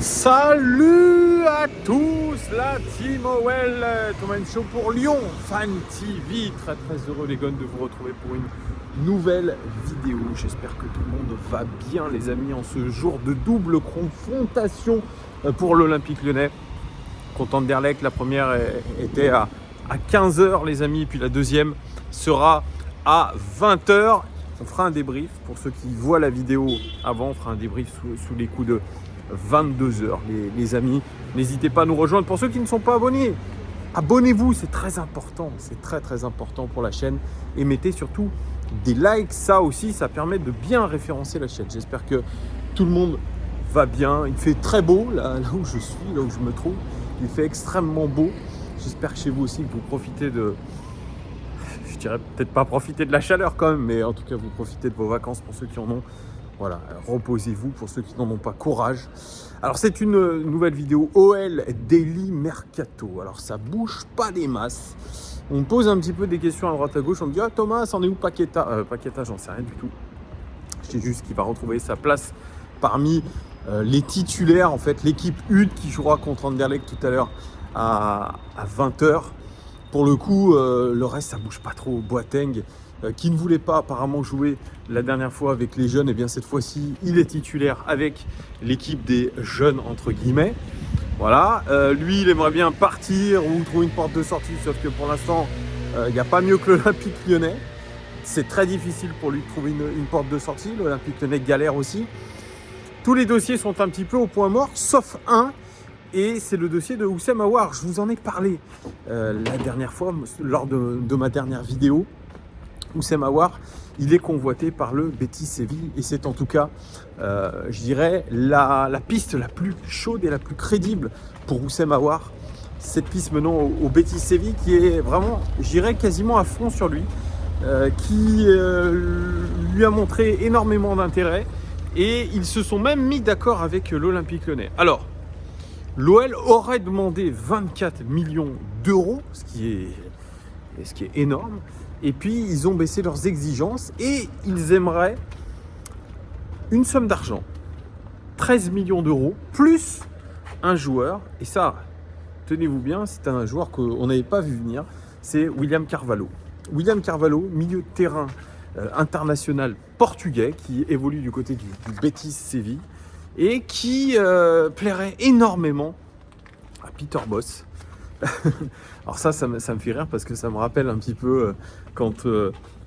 Salut à tous, la team OL, Thomas Show pour Lyon Fan TV. Très heureux les gars de vous retrouver pour une nouvelle vidéo. J'espère que tout le monde va bien les amis en ce jour de double confrontation pour l'Olympique Lyonnais contre Anderlecht. La première était à 15h les amis, puis la deuxième sera à 20h. On fera un débrief pour ceux qui voient la vidéo avant, on fera un débrief sous les coups de 22h les amis. N'hésitez pas à nous rejoindre. Pour ceux qui ne sont pas abonnés, abonnez-vous, c'est très important. C'est très important pour la chaîne. Et mettez surtout des likes. Ça aussi, ça permet de bien référencer la chaîne. J'espère que tout le monde va bien. Il fait très beau là où je suis, là où je me trouve. Il fait extrêmement beau. J'espère que chez vous aussi, que vous profitez de... Je dirais peut-être pas profiter de la chaleur quand même, mais en tout cas, vous profitez de vos vacances pour ceux qui en ont. Voilà, reposez-vous pour ceux qui n'en ont pas courage. Alors c'est une nouvelle vidéo OL Daily Mercato. Alors ça bouge pas des masses. On me pose un petit peu des questions à droite à gauche. On me dit « Ah Thomas, c'en est où Paqueta ?» Paqueta, j'en sais rien du tout. Je sais juste qu'il va retrouver sa place parmi les titulaires. En fait, l'équipe UD qui jouera contre Anderlecht tout à l'heure à 20h. Pour le coup, le reste, ça bouge pas trop. Boateng, qui ne voulait pas apparemment jouer la dernière fois avec les jeunes, et bien cette fois-ci, il est titulaire avec l'équipe des jeunes, entre guillemets. Voilà, lui, il aimerait bien partir ou trouver une porte de sortie, sauf que pour l'instant, il n'y a pas mieux que l'Olympique Lyonnais. C'est très difficile pour lui de trouver une porte de sortie. L'Olympique Lyonnais galère aussi. Tous les dossiers sont un petit peu au point mort, sauf un. Et c'est le dossier de Houssem Aouar. Je vous en ai parlé la dernière fois, lors de ma dernière vidéo. Houssem Aouar, il est convoité par le Betis Séville. Et c'est en tout cas, je dirais, la piste la plus chaude et la plus crédible pour Houssem Aouar. Cette piste menant au Betis Séville qui est vraiment, je dirais, quasiment à fond sur lui. Qui lui a montré énormément d'intérêt. Et ils se sont même mis d'accord avec l'Olympique Lyonnais. Alors, l'OL aurait demandé 24 millions d'euros, ce qui est énorme. Et puis, ils ont baissé leurs exigences et ils aimeraient une somme d'argent. 13 millions d'euros, plus un joueur. Et ça, tenez-vous bien, c'est un joueur qu'on n'avait pas vu venir. C'est William Carvalho. William Carvalho, milieu de terrain international portugais, qui évolue du côté du Betis Séville. Et qui plairait énormément à Peter Bosz. Alors ça me fait rire parce que ça me rappelle un petit peu quand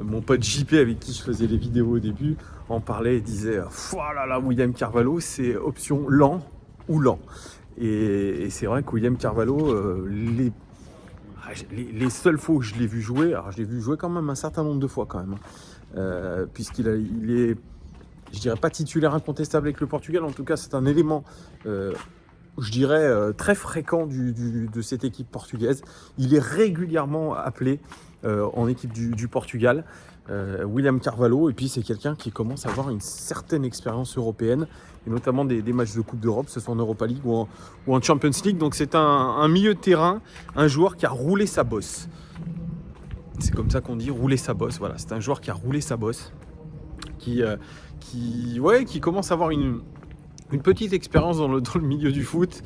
mon pote JP avec qui je faisais les vidéos au début en parlait et disait « Voilà là, William Carvalho, c'est option lent ou lent ». Et c'est vrai que William Carvalho, les seules fois où je l'ai vu jouer, alors je l'ai vu jouer quand même un certain nombre de fois quand même, puisqu'il est... Je dirais pas titulaire incontestable avec le Portugal, en tout cas c'est un élément, je dirais, très fréquent de cette équipe portugaise. Il est régulièrement appelé en équipe du Portugal, William Carvalho, et puis c'est quelqu'un qui commence à avoir une certaine expérience européenne, et notamment des matchs de Coupe d'Europe, que ce soit en Europa League ou en Champions League. Donc c'est un milieu de terrain, un joueur qui a roulé sa bosse. C'est comme ça qu'on dit, rouler sa bosse, voilà, c'est un joueur qui a roulé sa bosse. Qui commence à avoir une petite expérience dans le milieu du foot.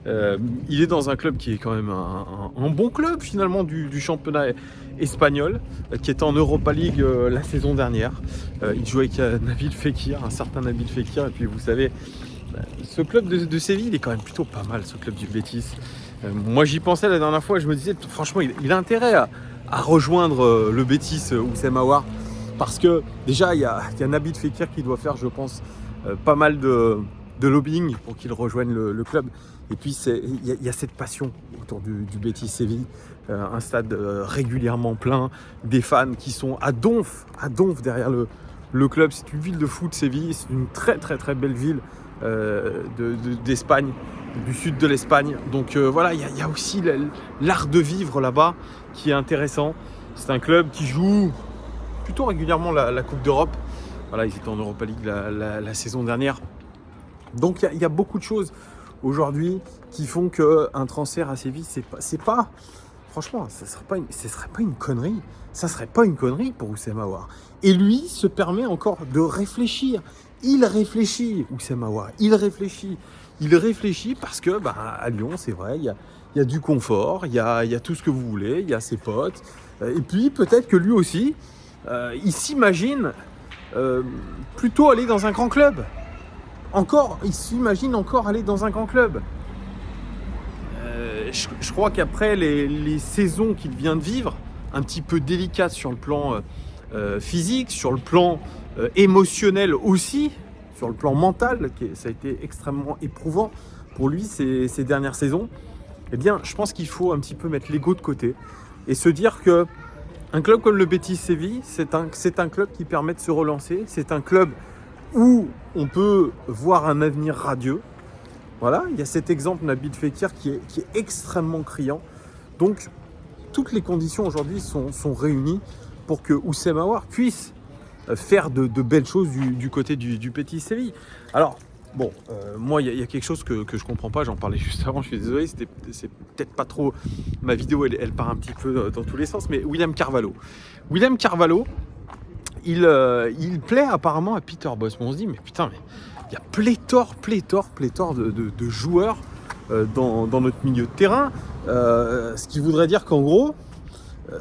Il est dans un club qui est quand même un bon club finalement du championnat espagnol, qui était en Europa League la saison dernière. Il jouait avec Nabil Fekir, un certain Nabil Fekir. Et puis vous savez, ce club de Séville, il est quand même plutôt pas mal, ce club du Betis. Moi j'y pensais la dernière fois, je me disais franchement il a intérêt à rejoindre le Betis, Houssem Aouar. Parce que déjà, il y a Nabil Fekir qui doit faire, je pense, pas mal de lobbying pour qu'il rejoigne le club. Et puis, il y a cette passion autour du Betis Séville. Un stade régulièrement plein, des fans qui sont à donf derrière le club. C'est une ville de foot, Séville. C'est une très belle ville d'Espagne, du sud de l'Espagne. Donc voilà, il y a aussi l'art de vivre là-bas qui est intéressant. C'est un club qui joue plutôt régulièrement la Coupe d'Europe. Voilà, ils étaient en Europa League la saison dernière. Donc il y a beaucoup de choses aujourd'hui qui font qu'un transfert à Séville, c'est pas franchement, ce serait pas une connerie. Ça serait pas une connerie pour Houssem Aouar. Et lui se permet encore de réfléchir. il réfléchit, Oussem Aouar, il réfléchit parce que à Lyon, c'est vrai, il y a du confort, il y a tout ce que vous voulez, il y a ses potes, et puis peut-être que lui aussi, il s'imagine plutôt aller dans un grand club. Il s'imagine encore aller dans un grand club. Je crois qu'après les saisons qu'il vient de vivre, un petit peu délicates sur le plan physique, sur le plan émotionnel aussi, sur le plan mental, ça a été extrêmement éprouvant pour lui ces dernières saisons, eh bien, je pense qu'il faut un petit peu mettre l'ego de côté et se dire que un club comme le Betis Séville, c'est un club qui permet de se relancer, c'est un club où on peut voir un avenir radieux. Voilà, il y a cet exemple Nabil Fekir qui est extrêmement criant. Donc, toutes les conditions aujourd'hui sont réunies pour que Oussem Aouar puisse faire de belles choses du côté du Betis Séville. Alors, bon, moi, il y a quelque chose que je ne comprends pas. J'en parlais juste avant, je suis désolé. C'est peut-être pas trop... Ma vidéo, elle part un petit peu dans tous les sens. Mais William Carvalho, il plaît apparemment à Peter Bosz. On se dit, mais putain, il y a pléthore de joueurs dans notre milieu de terrain. Ce qui voudrait dire qu'en gros,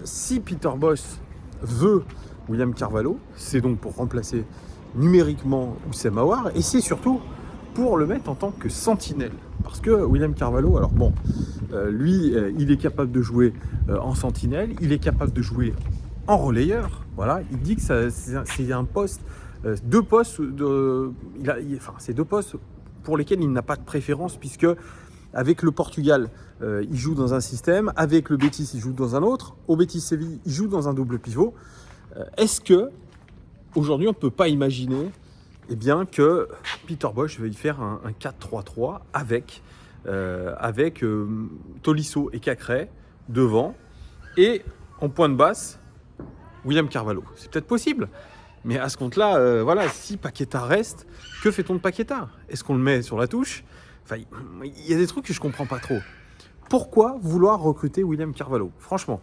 si Peter Bosz veut William Carvalho, c'est donc pour remplacer numériquement Oussem Aouar, et c'est surtout pour le mettre en tant que sentinelle. Parce que William Carvalho, alors bon, lui, il est capable de jouer en sentinelle, il est capable de jouer en relayeur. Voilà, il dit que c'est un poste, deux postes, c'est deux postes pour lesquels il n'a pas de préférence, puisque avec le Portugal, il joue dans un système, avec le Betis, il joue dans un autre, au Betis Séville, il joue dans un double pivot. Est-ce que aujourd'hui on ne peut pas imaginer que Peter Bosz veuille faire un 4-3-3 avec Tolisso et Cacré devant et en point de basse William Carvalho? C'est peut-être possible, mais à ce compte-là, si Paqueta reste, que fait-on de Paqueta? Est-ce qu'on le met sur la touche? Enfin, il y a des trucs que je ne comprends pas trop. Pourquoi vouloir recruter William Carvalho? Franchement.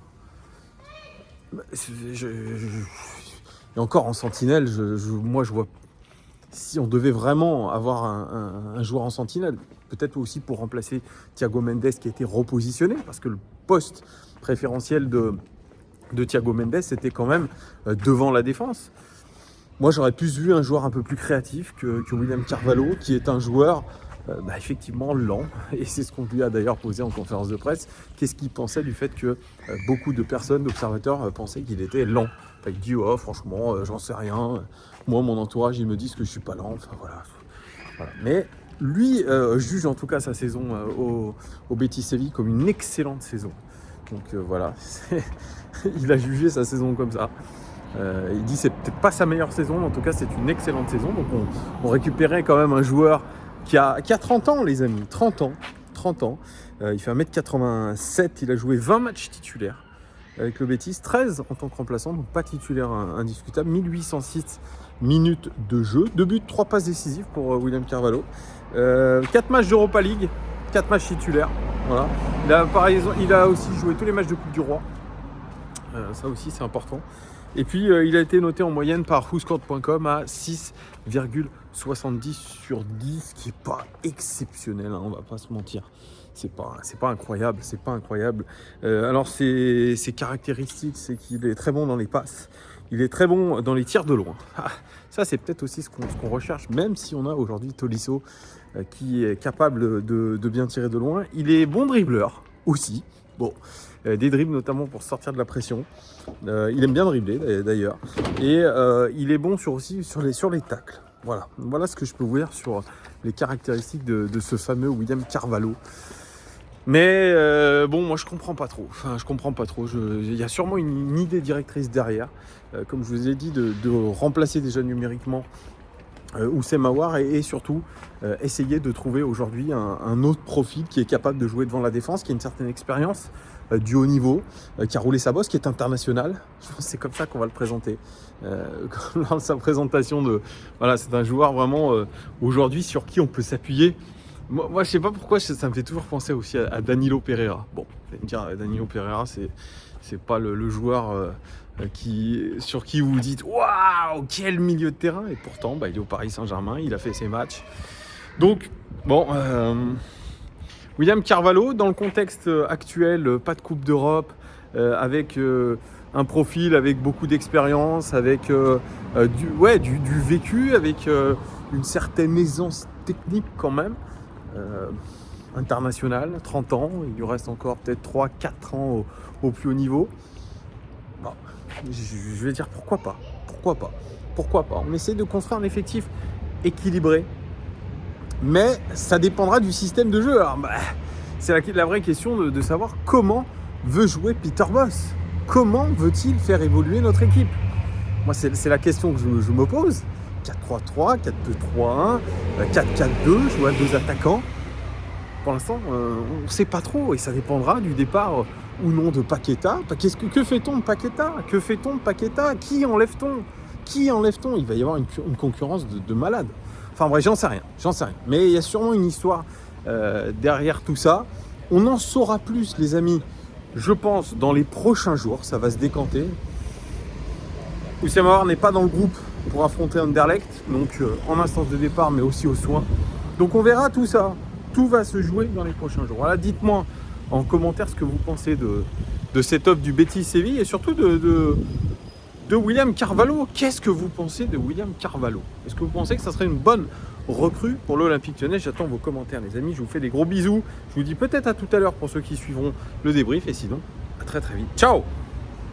Et encore en sentinelle, moi je vois, si on devait vraiment avoir un joueur en sentinelle, peut-être aussi pour remplacer Thiago Mendes qui a été repositionné, parce que le poste préférentiel de Thiago Mendes c'était quand même devant la défense. Moi j'aurais plus vu un joueur un peu plus créatif que William Carvalho, qui est un joueur effectivement lent, et c'est ce qu'on lui a d'ailleurs posé en conférence de presse. Qu'est-ce qu'il pensait du fait que beaucoup de personnes, d'observateurs, pensaient qu'il était lent? Il dit franchement, j'en sais rien, moi mon entourage ils me disent que je suis pas lent, enfin voilà. Mais lui juge en tout cas sa saison au Betis Séville comme une excellente saison. Donc il a jugé sa saison comme ça. Il dit c'est peut-être pas sa meilleure saison, mais en tout cas c'est une excellente saison. Donc on récupérait quand même un joueur qui a 30 ans, les amis, 30 ans. Il fait 1m87, il a joué 20 matchs titulaires avec le Betis, 13 en tant que remplaçant, donc pas titulaire indiscutable, 1806 minutes de jeu, 2 buts, 3 passes décisives pour William Carvalho, 4 matchs d'Europa League, 4 matchs titulaires, voilà. Il a aussi joué tous les matchs de Coupe du Roi, ça aussi c'est important. Et puis il a été noté en moyenne par whoscored.com à 6,70 sur 10, ce qui n'est pas exceptionnel, on va pas se mentir. C'est pas incroyable, alors ses caractéristiques, c'est qu'il est très bon dans les passes, il est très bon dans les tirs de loin. Ça c'est peut-être aussi ce qu'on recherche, même si on a aujourd'hui Tolisso qui est capable de bien tirer de loin. Il est bon dribbleur aussi. Bon, des dribbles notamment pour sortir de la pression. Il aime bien dribbler d'ailleurs. Et il est bon aussi sur les tacles. Voilà ce que je peux vous dire sur les caractéristiques de ce fameux William Carvalho. Mais moi je comprends pas trop. Il y a sûrement une idée directrice derrière. Comme je vous ai dit, de remplacer déjà numériquement Oussem Aouar et surtout essayer de trouver aujourd'hui un autre profil qui est capable de jouer devant la défense, qui a une certaine expérience du haut niveau, qui a roulé sa bosse, qui est international. Je pense que c'est comme ça qu'on va le présenter. Lors de sa présentation, c'est un joueur vraiment aujourd'hui sur qui on peut s'appuyer. Moi je sais pas pourquoi ça me fait toujours penser aussi à Danilo Pereira. Bon, vous allez me dire, Danilo Pereira c'est pas le joueur sur qui vous dites waouh, quel milieu de terrain, et pourtant il est au Paris Saint-Germain, il a fait ses matchs. Donc bon, William Carvalho, dans le contexte actuel, pas de Coupe d'Europe, avec un profil avec beaucoup d'expérience, avec du vécu, avec une certaine aisance technique quand même, internationale, 30 ans, il lui reste encore peut-être 3-4 ans au plus haut niveau. Bon, je vais dire pourquoi pas. On essaie de construire un effectif équilibré, mais ça dépendra du système de jeu. Alors, c'est la vraie question de savoir comment veut jouer Peter Bosz. Comment veut-il faire évoluer notre équipe? Moi, c'est la question que je me pose. 4-3-3, 4-2-3-1, 4-4-2, jouer à 2 attaquants. Pour l'instant, on ne sait pas trop, et ça dépendra du départ ou non de Paqueta. Que fait-on de Paqueta? Qui enlève-t-on? Il va y avoir une concurrence de malade. Enfin bref, j'en sais rien. Mais il y a sûrement une histoire derrière tout ça. On en saura plus, les amis, je pense, dans les prochains jours. Ça va se décanter. Oussama Aouar n'est pas dans le groupe pour affronter Anderlecht, donc en instance de départ, mais aussi aux soins. Donc on verra tout ça. Tout va se jouer dans les prochains jours. Voilà, dites-moi en commentaire ce que vous pensez de cette offre du Betis Séville et surtout de William Carvalho. Qu'est-ce que vous pensez de William Carvalho? Est-ce que vous pensez que ça serait une bonne recrue pour l'Olympique Lyonnais? J'attends vos commentaires, les amis. Je vous fais des gros bisous. Je vous dis peut-être à tout à l'heure pour ceux qui suivront le débrief. Et sinon, à très très vite. Ciao!